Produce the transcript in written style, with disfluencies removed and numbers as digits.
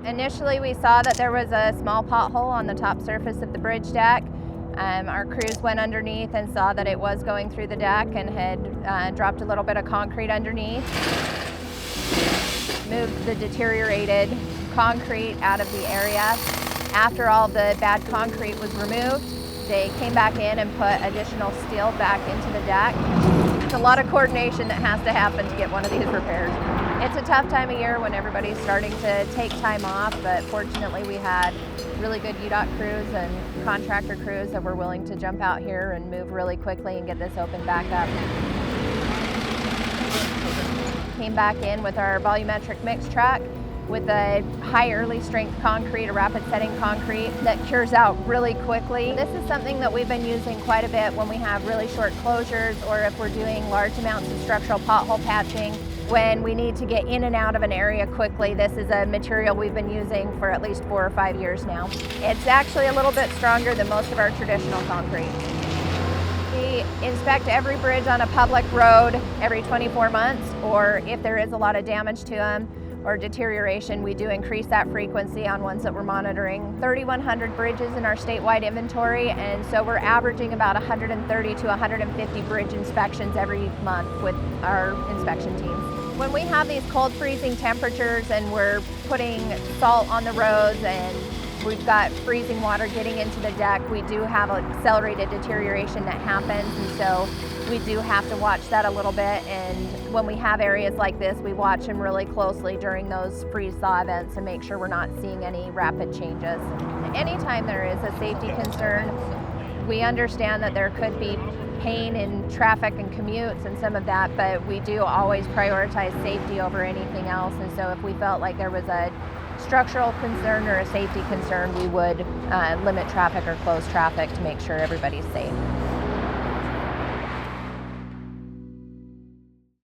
Initially, we saw that there was a small pothole on the top surface of the bridge deck. Our crews went underneath and saw that it was going through the deck and had dropped a little bit of concrete underneath. Moved the deteriorated concrete out of the area. After all the bad concrete was removed, they came back in and put additional steel back into the deck. It's a lot of coordination that has to happen to get one of these repaired. It's a tough time of year when everybody's starting to take time off, but fortunately we had really good UDOT crews and contractor crews that were willing to jump out here and move really quickly and get this open back up. Came back in with our volumetric mix track with a high early strength concrete, a rapid setting concrete that cures out really quickly. This is something that we've been using quite a bit when we have really short closures or if we're doing large amounts of structural pothole patching. When we need to get in and out of an area quickly, this is a material we've been using for at least 4 or 5 years now. It's actually a little bit stronger than most of our traditional concrete. We inspect every bridge on a public road every 24 months, or if there is a lot of damage to them or deterioration, we do increase that frequency on ones that we're monitoring. 3,100 bridges in our statewide inventory, and so we're averaging about 130 to 150 bridge inspections every month with our inspection teams. When we have these cold freezing temperatures and we're putting salt on the roads and we've got freezing water getting into the deck, we do have accelerated deterioration that happens, and so we do have to watch that a little bit. And when we have areas like this, we watch them really closely during those freeze-thaw events and make sure we're not seeing any rapid changes. Anytime there is a safety concern, we understand that there could be pain in traffic and commutes and some of that, but we do always prioritize safety over anything else. And so if we felt like there was a structural concern or a safety concern, we would limit traffic or close traffic to make sure everybody's safe.